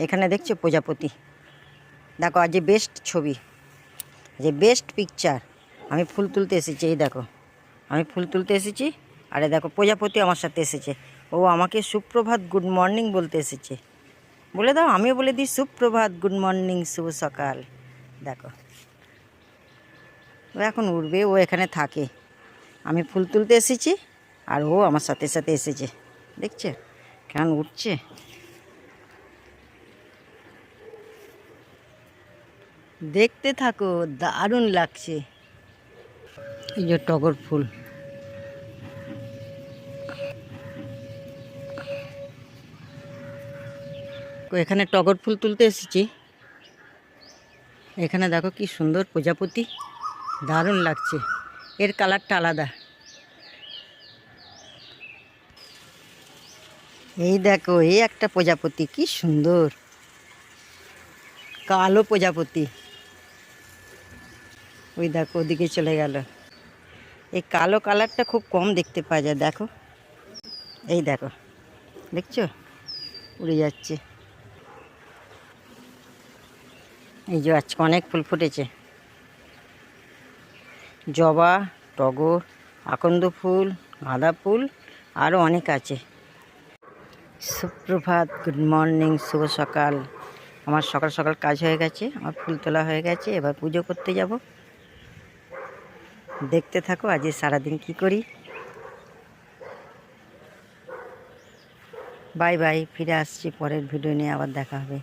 এখানে দেখছো প্রজাপতি, দেখো আজ যে বেস্ট ছবি, যে বেস্ট পিকচার। আমি ফুল তুলতে এসেছি, এই দেখো আমি ফুল তুলতে এসেছি, আরে দেখো প্রজাপতি আমার সাথে এসেছে। ও আমাকে সুপ্রভাত গুড মর্নিং বলতে এসেছে। বলে দাও, আমিও বলে দিই সুপ্রভাত গুড মর্নিং শুভ সকাল। দেখো ও এখন উঠবে, ও এখানে থাকে। আমি ফুল তুলতে এসেছি আর ও আমার সাথে সাথে এসেছে। দেখছে কেমন উঠছে। দেখতে থাকো, দারুণ লাগছে। এই যে টগর ফুল, এখানে টগর ফুল তুলতে এসেছি। এখানে দেখো কি সুন্দর প্রজাপতি, দারুণ লাগছে। এর কালারটা আলাদা। এই দেখো এই একটা প্রজাপতি, কি সুন্দর কালো প্রজাপতি। ওই দেখো ওদিকে চলে গেল। এই কালো কালারটা খুব কম দেখতে পাওয়া যায়। দেখো এই দেখো, দেখছো উড়ে যাচ্ছে। এই যে আজকে অনেক ফুল ফুটেছে, জবা, টগর, আকন্দ ফুল, গাঁদা ফুল, আরও অনেক আছে। সুপ্রভাত গুড মর্নিং শুভ সকাল। আমার সকাল সকাল কাজ হয়ে গেছে, আমার ফুল তোলা হয়ে গেছে, এবার পুজো করতে যাব। দেখতে থাকো আজ সারাদিন কি করি। বাই বাই, ফিরে আসছি পরের ভিডিও নিয়ে, আবার দেখা হবে।